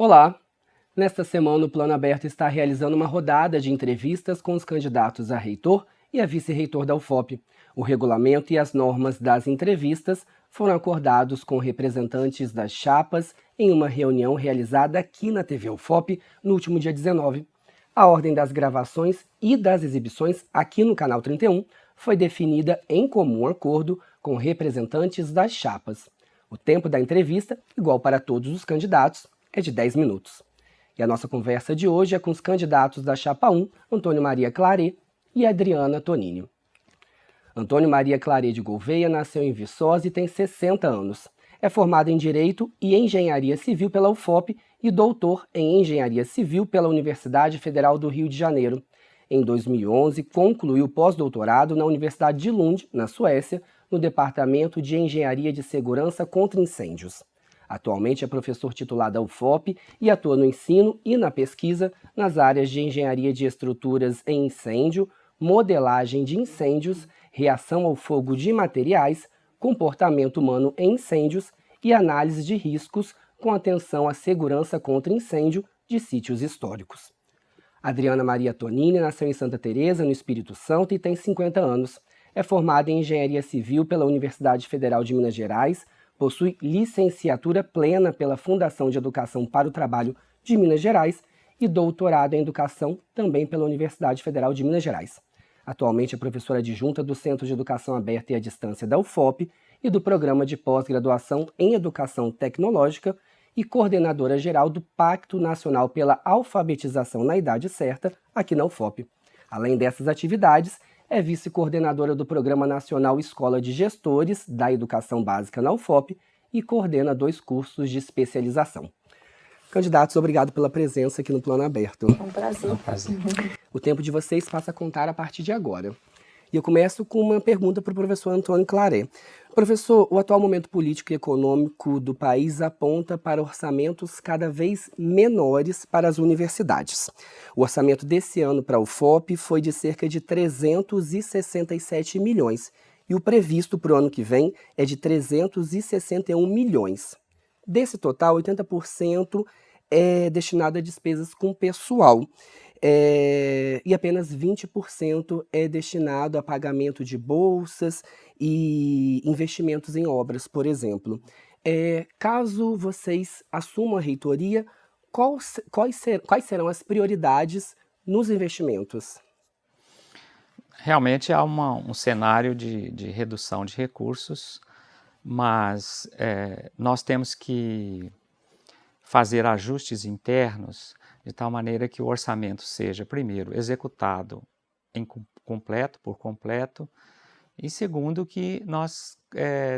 Olá! Nesta semana, o Plano Aberto está realizando uma rodada de entrevistas com os candidatos a reitor e a vice-reitor da UFOP. O regulamento e as normas das entrevistas foram acordados com representantes das chapas em uma reunião realizada aqui na TV UFOP no último dia 19. A ordem das gravações e das exibições aqui no Canal 31 foi definida em comum acordo com representantes das chapas. O tempo da entrevista, igual para todos os candidatos, é de 10 minutos. E a nossa conversa de hoje é com os candidatos da Chapa 1, Antônio Maria Claret e Adriana Tonini. Antônio Maria Claret de Gouveia nasceu em Viçosa e tem 60 anos. É formado em Direito e Engenharia Civil pela UFOP e doutor em Engenharia Civil pela Universidade Federal do Rio de Janeiro. Em 2011, concluiu pós-doutorado na Universidade de Lund, na Suécia, no Departamento de Engenharia de Segurança contra Incêndios. Atualmente é professor titular da UFOP e atua no ensino e na pesquisa nas áreas de engenharia de estruturas em incêndio, modelagem de incêndios, reação ao fogo de materiais, comportamento humano em incêndios e análise de riscos com atenção à segurança contra incêndio de sítios históricos. Adriana Maria Tonini nasceu em Santa Teresa, no Espírito Santo, e tem 50 anos. É formada em Engenharia Civil pela Universidade Federal de Minas Gerais, possui licenciatura plena pela Fundação de Educação para o Trabalho de Minas Gerais e doutorado em Educação também pela Universidade Federal de Minas Gerais. Atualmente é professora adjunta do Centro de Educação Aberta e à Distância da UFOP e do Programa de Pós-Graduação em Educação Tecnológica e coordenadora geral do Pacto Nacional pela Alfabetização na Idade Certa, aqui na UFOP. Além dessas atividades, é vice-coordenadora do Programa Nacional Escola de Gestores da Educação Básica na UFOP e coordena 2 cursos de especialização. Candidatos, obrigado pela presença aqui no Plano Aberto. É um prazer. É um prazer. O tempo de vocês passa a contar a partir de agora. E eu começo com uma pergunta para o professor Antônio Claret. Professor, o atual momento político e econômico do país aponta para orçamentos cada vez menores para as universidades. O orçamento desse ano para a UFOP foi de cerca de 367 milhões e o previsto para o ano que vem é de 361 milhões. Desse total, 80% é destinado a despesas com pessoal. E apenas 20% é destinado a pagamento de bolsas e investimentos em obras, por exemplo. Caso vocês assumam a reitoria, quais serão as prioridades nos investimentos? Realmente há um cenário de redução de recursos, mas nós temos que fazer ajustes internos de tal maneira que o orçamento seja, primeiro, executado por completo, e segundo, que nós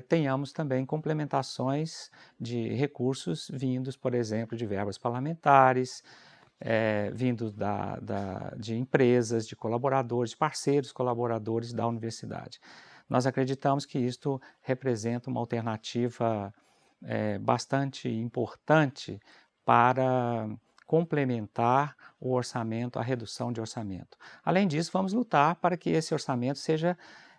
tenhamos também complementações de recursos vindos, por exemplo, de verbas parlamentares, vindos de empresas, de colaboradores, de parceiros colaboradores da universidade. Nós acreditamos que isto representa uma alternativa bastante importante para complementar o orçamento, a redução de orçamento. Além disso, vamos lutar para que esse orçamento seja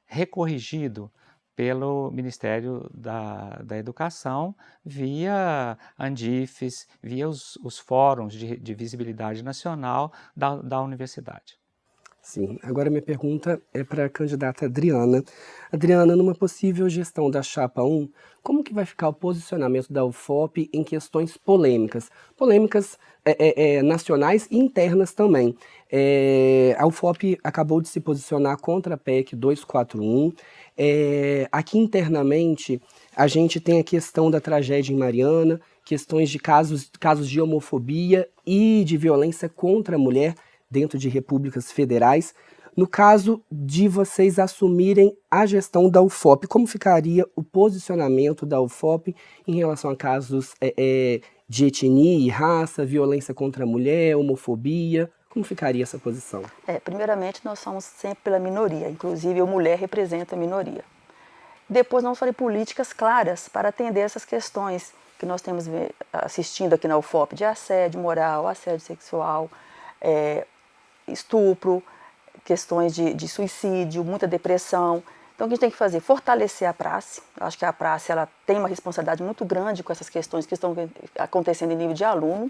recorrigido pelo Ministério da Educação via Andifes, via os fóruns de visibilidade nacional da universidade. Sim, agora minha pergunta é para a candidata Adriana. Adriana, numa possível gestão da Chapa 1, como que vai ficar o posicionamento da UFOP em questões polêmicas? Polêmicas nacionais e internas também. A UFOP acabou de se posicionar contra a PEC 241. Aqui internamente, a gente tem a questão da tragédia em Mariana, questões de casos de homofobia e de violência contra a mulher dentro de repúblicas federais. No caso de vocês assumirem a gestão da UFOP, como ficaria o posicionamento da UFOP em relação a casos de etnia e raça, violência contra a mulher, homofobia? Como ficaria essa posição? Primeiramente, nós somos sempre pela minoria, inclusive a mulher representa a minoria. Depois nós vamos fazer políticas claras para atender essas questões que nós temos assistindo aqui na UFOP, de assédio moral, assédio sexual, estupro, questões de suicídio, muita depressão. Então, o que a gente tem que fazer? Fortalecer a praça. Eu acho que a praça ela tem uma responsabilidade muito grande com essas questões que estão acontecendo em nível de aluno.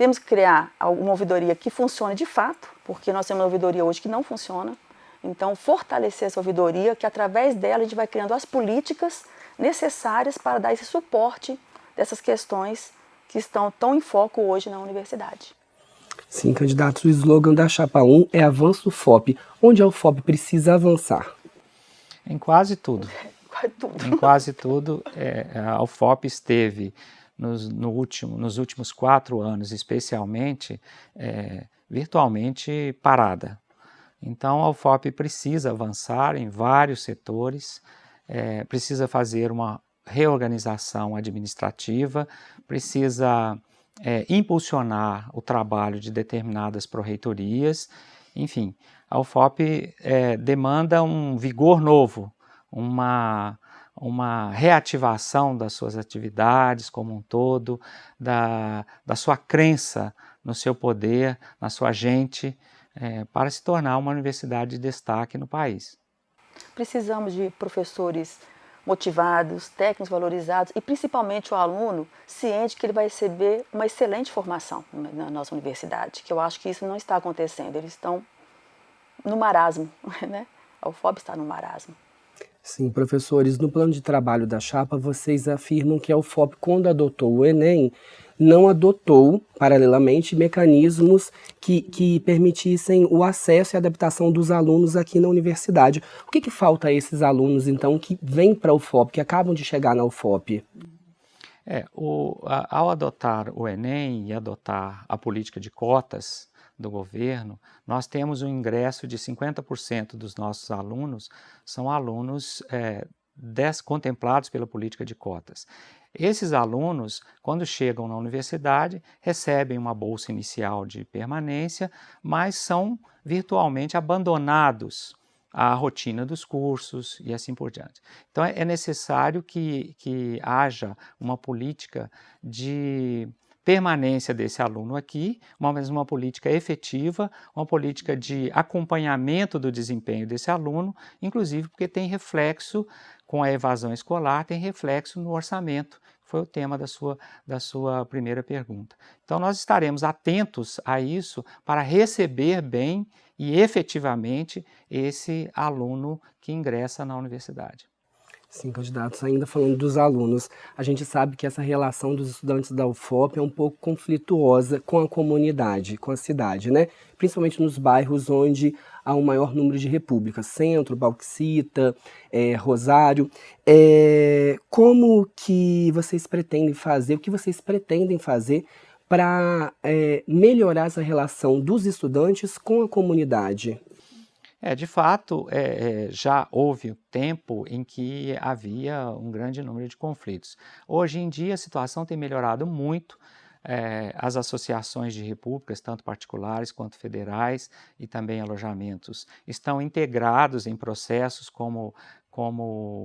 Temos que criar uma ouvidoria que funcione de fato, porque nós temos uma ouvidoria hoje que não funciona. Então, fortalecer essa ouvidoria, que através dela a gente vai criando as políticas necessárias para dar esse suporte dessas questões que estão tão em foco hoje na universidade. Sim, candidato, o slogan da Chapa 1 é Avanço FOP. Onde a UFOP precisa avançar? Em quase tudo. Quase tudo. Em quase tudo, a UFOP esteve nos últimos 4 anos, especialmente, virtualmente parada. Então, a UFOP precisa avançar em vários setores, precisa fazer uma reorganização administrativa, precisa impulsionar o trabalho de determinadas pró-reitorias. Enfim, a UFOP demanda um vigor novo, uma reativação das suas atividades como um todo, da sua crença no seu poder, na sua gente, para se tornar uma universidade de destaque no país. Precisamos de professores motivados, técnicos valorizados e principalmente o aluno ciente que ele vai receber uma excelente formação na nossa universidade, que eu acho que isso não está acontecendo, eles estão no marasmo, né? A UFOP está no marasmo. Sim, professores, no plano de trabalho da Chapa, vocês afirmam que a UFOP, quando adotou o Enem, não adotou, paralelamente, mecanismos que permitissem o acesso e adaptação dos alunos aqui na universidade. O que falta a esses alunos, então, que vêm para a UFOP, que acabam de chegar na UFOP? Ao adotar o Enem e adotar a política de cotas do governo, nós temos um ingresso de 50% dos nossos alunos, são alunos contemplados pela política de cotas. Esses alunos, quando chegam na universidade, recebem uma bolsa inicial de permanência, mas são virtualmente abandonados à rotina dos cursos e assim por diante. Então é necessário que haja uma política de permanência desse aluno aqui, uma política efetiva, uma política de acompanhamento do desempenho desse aluno, inclusive porque tem reflexo com a evasão escolar, tem reflexo no orçamento, que foi o tema da sua primeira pergunta. Então nós estaremos atentos a isso para receber bem e efetivamente esse aluno que ingressa na universidade. Sim, candidatos, ainda falando dos alunos, a gente sabe que essa relação dos estudantes da UFOP é um pouco conflituosa com a comunidade, com a cidade, né? Principalmente nos bairros onde há um maior número de repúblicas, Centro, Bauxita, Rosário. Como que vocês pretendem fazer, o que vocês pretendem fazer para melhorar essa relação dos estudantes com a comunidade? De fato, já houve um tempo em que havia um grande número de conflitos. Hoje em dia a situação tem melhorado muito, as associações de repúblicas, tanto particulares quanto federais, e também alojamentos, estão integrados em processos como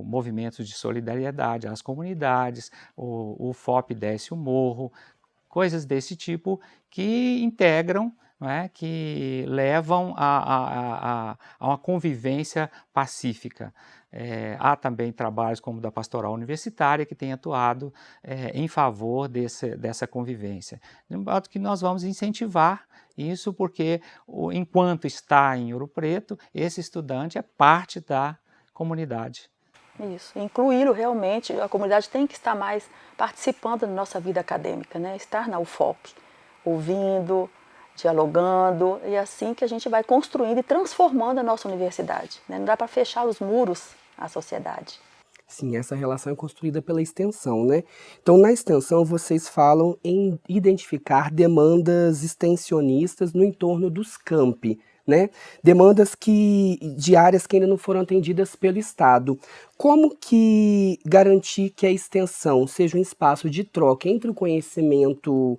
movimentos de solidariedade às comunidades, o FOP Desce o Morro, coisas desse tipo que integram, que levam a uma convivência pacífica. Há também trabalhos como o da Pastoral Universitária que tem atuado em favor dessa convivência. De modo que nós vamos incentivar isso porque, enquanto está em Ouro Preto, esse estudante é parte da comunidade. Isso, incluí-lo realmente, a comunidade tem que estar mais participando da nossa vida acadêmica, né? Estar na UFOP, ouvindo, dialogando, e é assim que a gente vai construindo e transformando a nossa universidade, né? Não dá para fechar os muros à sociedade. Sim, essa relação é construída pela extensão, né? Então, na extensão, vocês falam em identificar demandas extensionistas no entorno dos campi, né? Demandas de áreas que ainda não foram atendidas pelo Estado. Como que garantir que a extensão seja um espaço de troca entre o conhecimento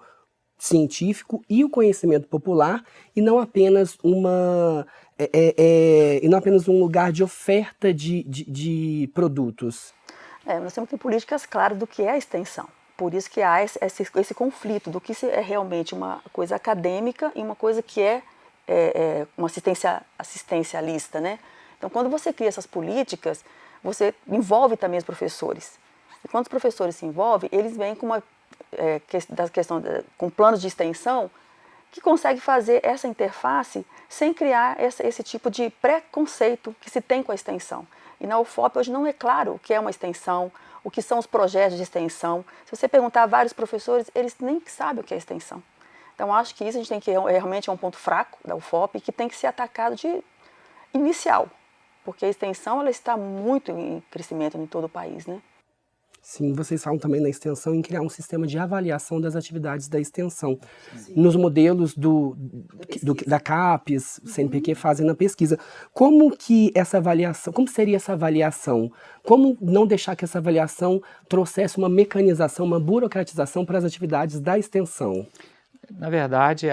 científico e o conhecimento popular e não apenas um lugar de oferta de produtos? Nós temos que ter políticas claras do que é a extensão. Por isso que há esse conflito do que é realmente uma coisa acadêmica e uma coisa que é uma assistencialista, né? Então, quando você cria essas políticas, você envolve também os professores. E quando os professores se envolvem, eles vêm com da questão com planos de extensão, que consegue fazer essa interface sem criar esse tipo de preconceito que se tem com a extensão. E na UFOP hoje não é claro o que é uma extensão, o que são os projetos de extensão. Se você perguntar a vários professores, eles nem sabem o que é extensão. Então acho que isso a gente tem que realmente é um ponto fraco da UFOP que tem que ser atacado de inicial, porque a extensão ela está muito em crescimento em todo o país, né? Sim, vocês falam também na extensão em criar um sistema de avaliação das atividades da extensão. Sim. Nos modelos da CAPES, CNPq fazem na pesquisa. Como que essa avaliação, como seria essa avaliação? Como não deixar que essa avaliação trouxesse uma mecanização, uma burocratização para as atividades da extensão? Na verdade,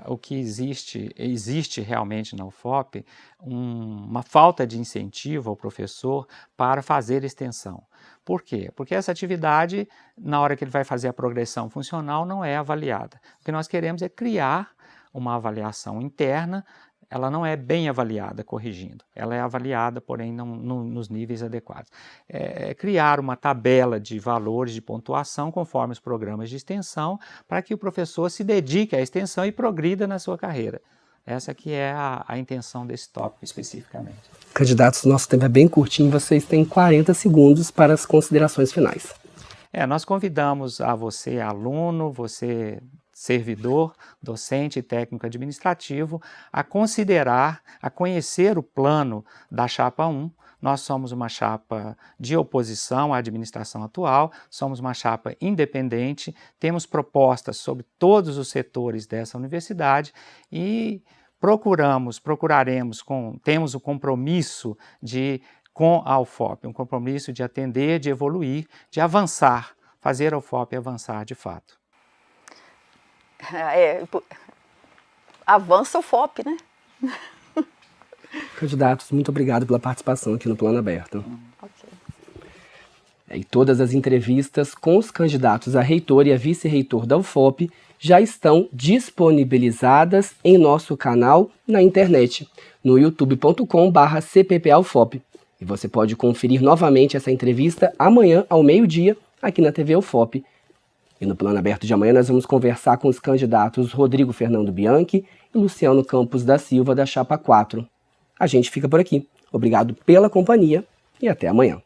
o que existe realmente na UFOP uma falta de incentivo ao professor para fazer extensão. Por quê? Porque essa atividade, na hora que ele vai fazer a progressão funcional, não é avaliada. O que nós queremos é criar uma avaliação interna. Ela não é bem avaliada, corrigindo. Ela é avaliada, porém, não nos níveis adequados. Criar uma tabela de valores de pontuação conforme os programas de extensão para que o professor se dedique à extensão e progrida na sua carreira. Essa que é a intenção desse tópico especificamente. Candidatos, nosso tempo é bem curtinho, vocês têm 40 segundos para as considerações finais. Nós convidamos a você, aluno, você servidor, docente e técnico administrativo, a considerar, a conhecer o plano da Chapa 1. Nós somos uma chapa de oposição à administração atual, somos uma chapa independente, temos propostas sobre todos os setores dessa universidade e temos o compromisso com a UFOP, um compromisso de atender, de evoluir, de avançar, fazer a UFOP avançar de fato. Avança o UFOP, né? Candidatos, muito obrigado pela participação aqui no Plano Aberto. Okay. E todas as entrevistas com os candidatos a reitor e a vice-reitor da UFOP já estão disponibilizadas em nosso canal na internet, no youtube.com/cppufop. E você pode conferir novamente essa entrevista amanhã ao meio-dia aqui na TV UFOP. E no Plano Aberto de amanhã nós vamos conversar com os candidatos Rodrigo Fernando Bianchi e Luciano Campos da Silva, da Chapa 4. A gente fica por aqui. Obrigado pela companhia e até amanhã.